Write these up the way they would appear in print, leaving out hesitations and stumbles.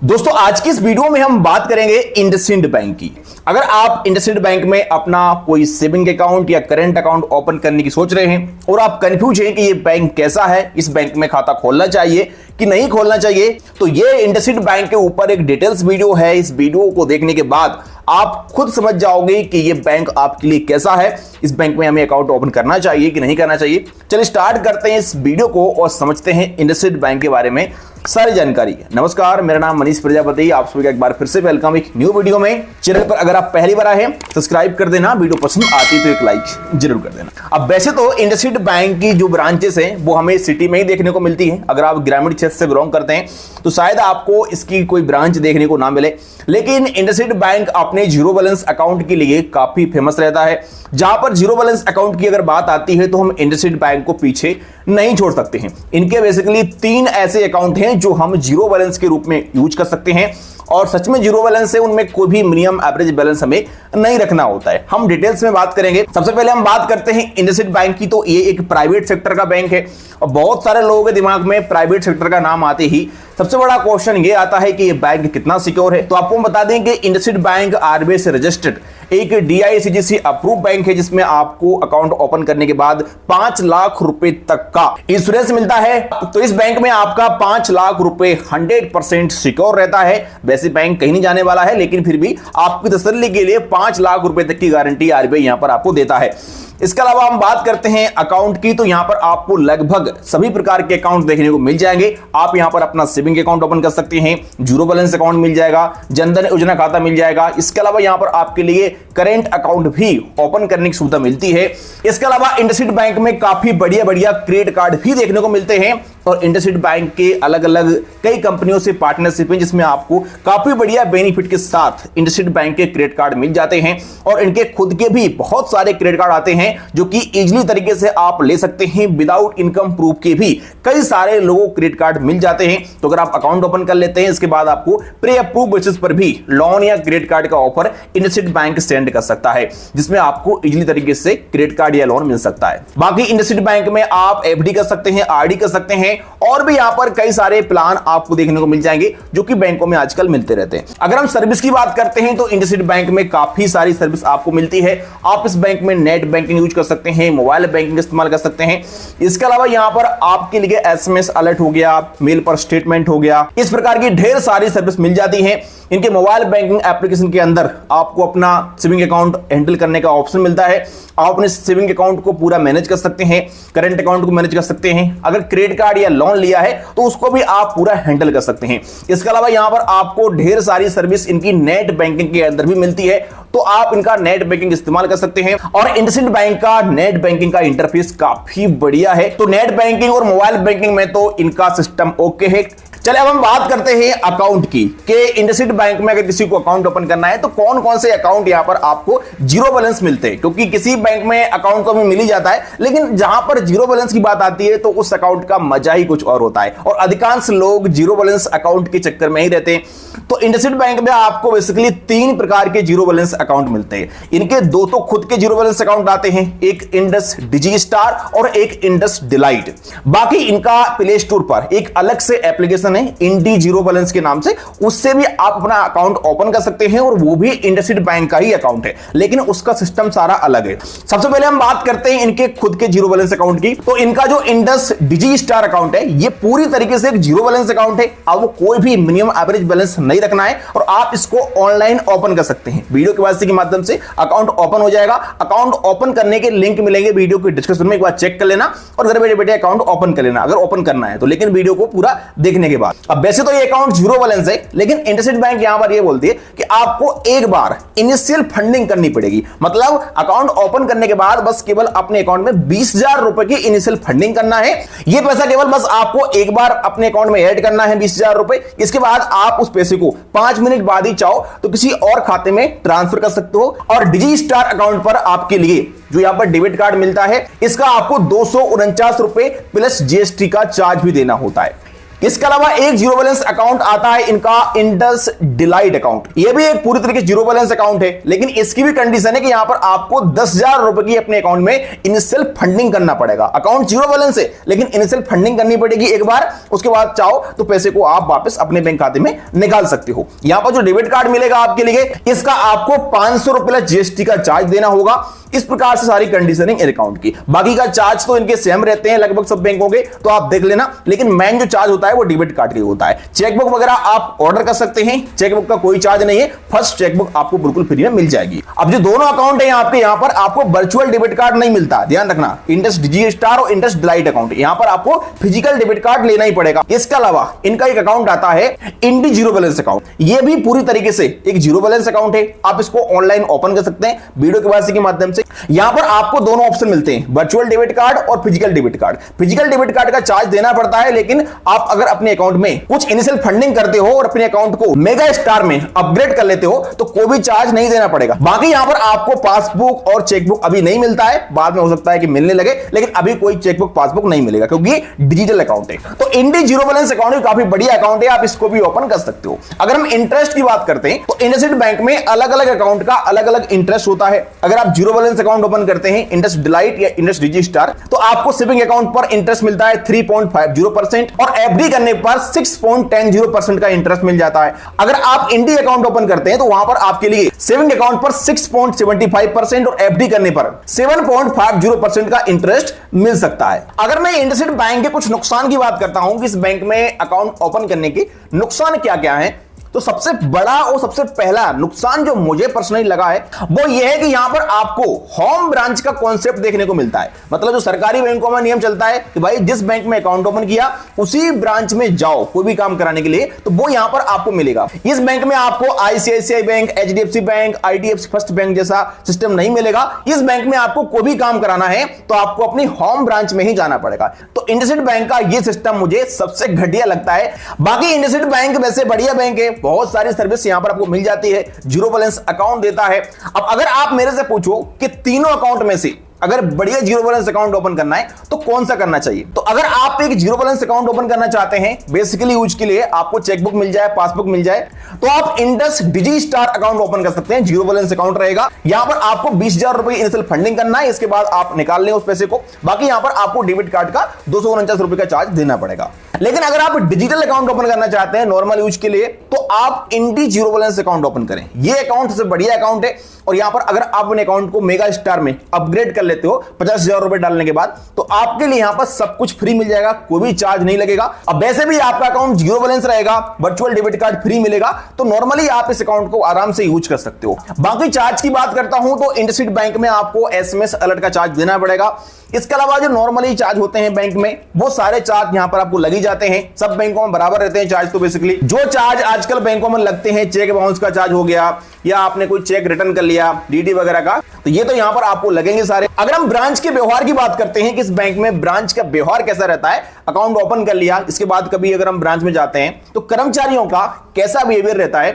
दोस्तों आज की इस वीडियो में हम बात करेंगे इंडसइंड बैंक की। अगर आप इंडसइंड बैंक में अपना कोई सेविंग अकाउंट या करंट अकाउंट ओपन करने की सोच रहे हैं और आप कंफ्यूज हैं कि ये बैंक कैसा है, इस बैंक में खाता खोलना चाहिए कि नहीं खोलना चाहिए, तो ये इंडसइंड बैंक के ऊपर एक डिटेल्स वीडियो है। इस वीडियो को देखने के बाद आप खुद समझ जाओगे कि ये बैंक आपके लिए कैसा है, इस बैंक में हमें अकाउंट ओपन करना चाहिए कि नहीं करना चाहिए। चलिए स्टार्ट करते हैं इस वीडियो को और समझते हैं इंडसइंड बैंक के बारे में सारी जानकारी। नमस्कार, मेरा नाम मनीष प्रजापति, आप सभी का एक बार फिर से वेलकम एक न्यू वीडियो में। चैनल पर अगर आप पहली बार आए हैं सब्सक्राइब कर देना, वीडियो पसंद आती तो एक लाइक जरूर कर देना। अब वैसे तो इंडसइंड बैंक की जो ब्रांचेस हैं वो हमें सिटी में ही देखने को मिलती है। अगर आप ग्रामीण क्षेत्र से बिलोंग करते हैं तो शायद आपको इसकी कोई ब्रांच देखने को ना मिले, लेकिन इंडसइंड बैंक अपने जीरो बैलेंस अकाउंट के लिए काफी फेमस रहता है। जहां पर जीरो बैलेंस अकाउंट की अगर बात आती है तो हम इंडसइंड बैंक को पीछे नहीं छोड़ सकते हैं। इनके बेसिकली 3 ऐसे अकाउंट हैं जो हम जीरो बैलेंस के रूप में यूज कर सकते हैं और सच में जीरो बैलेंस है, उनमें कोई भी मिनिमम एवरेज बैलेंस हमें नहीं रखना होता है। हम डिटेल्स में बात करेंगे। सबसे पहले हम बात करते हैं इंडसइंड बैंक की। तो ये एक प्राइवेट सेक्टर का बैंक है और बहुत सारे लोगों के दिमाग में प्राइवेट सेक्टर का नाम आते ही सबसे बड़ा क्वेश्चन ये आता है कि ये बैंक कितना सिक्योर है। तो आपको बता दें कि इंडसइंड बैंक आरबीआई से रजिस्टर्ड एक DICGC अप्रूव बैंक है, जिसमें आपको अकाउंट ओपन करने के बाद 5 लाख रुपए तक का इंश्योरेंस मिलता है। तो इस बैंक में आपका 5 लाख रुपए 100% सिक्योर रहता है। वैसे बैंक कहीं नहीं जाने वाला है, लेकिन फिर भी आपकी तसल्ली के लिए 5 लाख रुपए तक की गारंटी आरबीआई यहां पर आपको देता है। इसके अलावा हम बात करते हैं अकाउंट की। तो यहां पर आपको लगभग सभी प्रकार के अकाउंट देखने को मिल जाएंगे। आप यहां पर अपना सेविंग अकाउंट ओपन कर सकते हैं, जीरो बैलेंस अकाउंट मिल जाएगा, जनधन योजना खाता मिल जाएगा। इसके अलावा यहां पर आपके लिए करेंट अकाउंट भी ओपन करने की सुविधा मिलती है। इसके अलावा इंडसइंड बैंक में काफी बढ़िया बढ़िया क्रेडिट कार्ड भी देखने को मिलते हैं और इंडसइंड बैंक के अलग अलग कई कंपनियों से पार्टनरशिप है, जिसमें आपको काफी बढ़िया बेनिफिट के साथ इंडसइंड बैंक के क्रेडिट कार्ड मिल जाते हैं। और इनके खुद के भी बहुत सारे क्रेडिट कार्ड आते हैं जो कि इजीली तरीके से आप ले सकते हैं। विदाउट इनकम प्रूफ के भी कई सारे लोगों को क्रेडिट कार्ड मिल जाते हैं। तो अगर आप अकाउंट ओपन कर लेते हैं, इसके बाद आपको प्री अप्रूव बेसिस पर भी लोन या क्रेडिट कार्ड का ऑफर इंडसइंड बैंक सेंड कर सकता है, जिसमें आपको इजीली तरीके से क्रेडिट कार्ड या लोन मिल सकता है। बाकी इंडसइंड बैंक में आप FD कर सकते हैं, RD कर सकते हैं और भी यहां पर कई सारे प्लान आपको देखने को मिल जाएंगे जो कि बैंकों में आजकल मिलते रहते हैं। अगर हम सर्विस की बात करते हैं तो इंडसइंड बैंक में काफी सारी सर्विस आपको मिलती है। आप इस बैंक में नेट बैंकिंग यूज कर सकते हैं, मोबाइल बैंकिंग इस्तेमाल कर सकते हैं। इसके अलावा यहां पर आपके लिए SMS अलर्ट हो गया, मेल पर स्टेटमेंट हो गया, इस प्रकार की ढेर सारी सर्विस मिल जाती है। इनके मोबाइल बैंकिंग एप्लीकेशन के अंदर आपको अपना सेविंग अकाउंट हैंडल करने का ऑप्शन मिलता है। आप अपने सेविंग अकाउंट को पूरा मैनेज कर सकते हैं, करंट अकाउंट को मैनेज कर सकते हैं। अगर क्रेडिट कार्ड या लोन लिया है तो उसको भी आप पूरा हैंडल कर सकते हैं। इसके अलावा यहां पर आपको ढेर सारी सर्विस इनकी नेट बैंकिंग के अंदर भी मिलती है, तो आप इनका नेट बैंकिंग इस्तेमाल कर सकते हैं। और इंडसइंड बैंक का नेट बैंकिंग का इंटरफेस काफी बढ़िया है। तो नेट बैंकिंग और मोबाइल बैंकिंग में तो इनका सिस्टम ओके है। चले अब हम बात करते हैं अकाउंट की कि इंडसइंड बैंक में अगर किसी को अकाउंट ओपन करना है तो कौन कौन से अकाउंट यहां पर आपको जीरो बैलेंस मिलते हैं। क्योंकि किसी बैंक में अकाउंट तो हमें मिल ही जाता है, लेकिन जहां पर जीरो बैलेंस की बात आती है तो उस अकाउंट का मजा ही कुछ और होता है और अधिकांश लोग जीरो बैलेंस अकाउंट के चक्कर में ही रहते हैं। तो इंडसइंड बैंक में आपको बेसिकली 3 प्रकार के जीरो बैलेंस अकाउंट मिलते हैं। इनके 2 तो खुद के जीरो बैलेंस अकाउंट आते हैं, एक इंडस डिजी स्टार और एक इंडस डिलाइट। बाकी इनका प्ले स्टोर पर एक अलग से एप्लीकेशन है इंडी जीरो बैलेंस के नाम से, उससे भी आप अपना अकाउंट ओपन कर सकते हैं और वो भी इंडसइंड बैंक का ही अकाउंट है, लेकिन उसका सिस्टम सारा अलग है। सबसे पहले हम बात करते हैं इनके खुद के जीरो बैलेंस अकाउंट की। तो इनका जो इंडस डिजी स्टार अकाउंट है ये पूरी तरीके से एक जीरो बैलेंस अकाउंट है। अब कोई भी मिनिमम एवरेज बैलेंस नहीं रखना है और आप इसको ऑनलाइन ओपन कर सकते हैं। वीडियो के वास्ते के माध्यम से अकाउंट ओपन हो जाएगा। अकाउंट ओपन करने के लिंक मिलेंगे वीडियो के डिस्क्रिप्शन में, एक बार चेक कर लेना और घर बैठे बैठे अकाउंट ओपन कर लेना अगर ओपन करना है तो, लेकिन वीडियो को पूरा देखने के बाद। अब वैसे तो ये अकाउंट जीरो बैलेंस है, लेकिन इंडसइंड बैंक यहां पर ये बोलती है कि आपको एक बार इनिशियल फंडिंग करनी पड़ेगी। मतलब अकाउंट ओपन करने के बाद बस केवल अपने अकाउंट में 20,000 रुपए की इनिशियल फंडिंग करना है। ये पैसा केवल बस आपको एक बार अपने अकाउंट में ऐड करना है 20,000 रुपए। इसके बाद आप उस पैसे को 5 मिनट बाद ही चाहो तो किसी और खाते में ट्रांसफर कर सकते हो। और डिजी स्टार अकाउंट पर आपके लिए जो यहां पर डेबिट कार्ड मिलता है, इसका आपको 249 रुपए प्लस GST का चार्ज भी देना होता है। इसके अलावा एक जीरो बैलेंस अकाउंट आता है इनका इंडस डिलाइट अकाउंट। यह भी एक पूरी तरीके से जीरो बैलेंस अकाउंट है, लेकिन इसकी भी कंडीशन है कि यहां पर आपको 10,000 रुपए की अपने अकाउंट में इनिशियल फंडिंग करना पड़ेगा। अकाउंट जीरो बैलेंस है लेकिन इनिशियल फंडिंग करनी पड़ेगी एक बार, उसके बाद चाहो तो पैसे को आप वापस अपने बैंक खाते में निकाल सकते हो। यहां पर जो डेबिट कार्ड मिलेगा आपके लिए, इसका आपको 500 रुपए जीएसटी का चार्ज देना होगा। इस प्रकार से सारी कंडीशनिंग अकाउंट की, बाकी का चार्ज तो इनके सेम रहते हैं लगभग सब बैंकों के, तो आप देख लेना। लेकिन मेन जो चार्ज होता है वो डेबिट कार्ड के होता है। चेकबुक वगैरह आप ऑर्डर कर सकते हैं, चेकबुक का कोई चार्ज नहीं है, फर्स्ट चेकबुक आपको बिल्कुल फ्री में मिल जाएगी। अब जो दोनों अकाउंट है आपके, यहां पर आपको वर्चुअल डेबिट कार्ड नहीं मिलता, ध्यान रखना। इंडस डिजी स्टार और इंडस डिलाइट अकाउंट, यहां पर आपको फिजिकल डेबिट कार्ड लेना ही पड़ेगा। इसके अलावा इनका एक अकाउंट आता है इंडी जीरो बैलेंस अकाउंट। यह भी पूरी तरीके से एक जीरो बैलेंस अकाउंट है, आप इसको ऑनलाइन ओपन कर सकते हैं वीडियो के माध्यम से। यहां पर आपको दोनों ऑप्शन मिलते हैं, वर्चुअल डेबिट कार्ड और physical debit card. Physical debit card का चार्ज देना पड़ता है, लेकिन आप अगर अपने अकाउंट में कुछ इनिशियल फंडिंग करते हो और अपने अकाउंट को मेगा स्टार में अपग्रेड कर लेते हो तो कोई भी चार्ज नहीं देना पड़ेगा। बाकी यहां पर आपको पासबुक और चेकबुक अभी नहीं मिलता है, बाद में हो सकता है कि मिलने लगे, लेकिन अभी कोई चेकबुक पासबुक नहीं मिलेगा क्योंकि डिजिटल अकाउंट है। तो इंडी जीरो बैलेंस अकाउंट काफी बढ़िया अकाउंट है, आप इसको भी ओपन कर सकते हो। अगर हम इंटरेस्ट की बात करते हैं तो इंडसइंड बैंक में अलग अलग अकाउंट का अलग अलग इंटरेस्ट होता है। अगर आप जीरो बैलेंस अकाउंट ओपन करते हैं इंडस डिलाइट या इंडस डिजी स्टार, तो आपको सेविंग अकाउंट पर इंटरेस्ट मिलता है 3.50% और एफडी करने पर 6.10% का इंटरेस्ट मिल जाता है। अगर आप इंडी अकाउंट ओपन करते हैं तो वहां पर आपके लिए सेविंग अकाउंट पर 6.75% और एफडी करने पर 7.50% का इंटरेस्ट मिल सकता है। अगर मैं इंडसइंड बैंक के कुछ नुकसान की बात करता हूं कि इस बैंक में अकाउंट ओपन करने के नुकसान क्या क्या है, तो सबसे बड़ा और सबसे पहला नुकसान जो मुझे पर्सनली लगा है वो ये है कि यहां पर आपको होम ब्रांच का कॉन्सेप्ट देखने को मिलता है। मतलब जो सरकारी बैंकों में नियम चलता है कि भाई जिस बैंक में अकाउंट ओपन किया उसी ब्रांच में जाओ कोई भी काम कराने के लिए, तो वो यहां पर आपको मिलेगा। इस बैंक में आपको ICICI bank, HDFC bank, IDFC first bank जैसा सिस्टम नहीं मिलेगा। इस बैंक में आपको कोई भी काम कराना है तो आपको अपनी होम ब्रांच में ही जाना पड़ेगा। तो इंडसइंड बैंक का यह सिस्टम मुझे सबसे घटिया लगता है। बाकी इंडसइंड बैंक वैसे बढ़िया बैंक है, बहुत सारी सर्विस यहां पर आपको मिल जाती है, जीरो बैलेंस अकाउंट देता है। अब अगर आप मेरे से पूछो कि तीनों अकाउंट में से अगर बढ़िया जीरो बैलेंस अकाउंट ओपन करना है तो कौन सा करना चाहिए, तो अगर आप एक जीरो बैलेंस अकाउंट ओपन करना चाहते हैं बेसिकली यूज के लिए, आपको चेकबुक मिल जाए, पासबुक मिल जाए, तो आप इंडस डिजी स्टार अकाउंट ओपन कर सकते हैं। जीरो बैलेंस अकाउंट रहेगा, यहां पर आपको 20,000 रुपए इनिशियल फंडिंग करना है, इसके बाद आप निकाल लें उस पैसे को। बाकी यहां पर आपको डेबिट कार्ड का 249 रुपए का चार्ज देना पड़ेगा। लेकिन अगर आप डिजिटल अकाउंट ओपन करना चाहते हैं नॉर्मल यूज के लिए, तो आप इंडी जीरो बैलेंस अकाउंट ओपन करें। यह अकाउंट सबसे बढ़िया अकाउंट है और यहां पर अगर आप अपने अकाउंट को मेगा स्टार में अपग्रेड कर लेते हो 50,000 रुपए डालने के बाद, तो आपके लिए यहां पर सब कुछ फ्री मिल जाएगा, कोई भी चार्ज नहीं लगेगा। अब वैसे भी आपका अकाउंट जीरो बैलेंस रहेगा, वर्चुअल डेबिट कार्ड फ्री मिलेगा, तो नॉर्मली आप इस अकाउंट को आराम से यूज कर सकते हो। बाकी चार्ज की बात करता हूं तो इंडसइंड बैंक में आपको एसएमएस अलर्ट का चार्ज देना पड़ेगा। इसके अलावा जो नॉर्मली चार्ज होते हैं बैंक में वो सारे चार्ज यहां पर आपको लगे जाते हैं, सब बैंकों में बराबर रहते हैं चार्ज। तो बेसिकली जो चार्ज आजकल बैंकों में लगते हैं, चेक बाउंस का चार्ज हो गया या आपने कोई चेक रिटर्न कर लिया डीडी वगैरह का, तो ये तो यहां पर आपको लगेंगे सारे। अगर हम ब्रांच के व्यवहार की बात करते हैं कि इस बैंक में ब्रांच का व्यवहार कैसा रहता है, अकाउंट ओपन कर लिया इसके बाद कभी अगर हम ब्रांच में जाते हैं तो कर्मचारियों का कैसा बिहेवियर रहता है,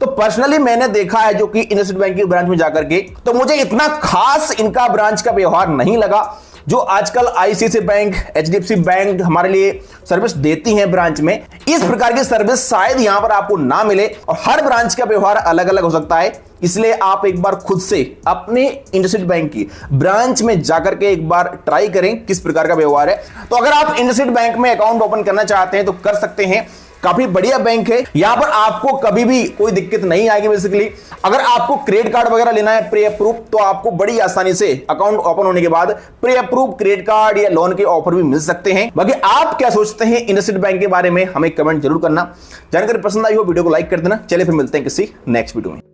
तो पर्सनली मैंने देखा है जो कि इंडसइंड बैंक की ब्रांच में जाकर के, तो मुझे इतना खास इनका ब्रांच का व्यवहार नहीं लगा। जो आजकल आईसीआईसीआई बैंक, एचडीएफसी बैंक हमारे लिए सर्विस देती हैं ब्रांच में, इस प्रकार की सर्विस शायद यहां पर आपको ना मिले और हर ब्रांच का व्यवहार अलग अलग हो सकता है। इसलिए आप एक बार खुद से अपने इंडसइंड बैंक की ब्रांच में जाकर के एक बार ट्राई करें किस प्रकार का व्यवहार है। तो अगर आप इंडसइंड बैंक में अकाउंट ओपन करना चाहते हैं तो कर सकते हैं, काफी बढ़िया बैंक है, यहां पर आपको कभी भी कोई दिक्कत नहीं आएगी। बेसिकली अगर आपको क्रेडिट कार्ड वगैरह लेना है प्री अप्रूव, तो आपको बड़ी आसानी से अकाउंट ओपन होने के बाद प्री अप्रूव क्रेडिट कार्ड या लोन के ऑफर भी मिल सकते हैं। बाकी आप क्या सोचते हैं इंडसइंड बैंक के बारे में, हमें कमेंट जरूर करना। जानकारी पसंद आई हो वीडियो को लाइक कर देना। चलिए फिर मिलते हैं किसी नेक्स्ट वीडियो में।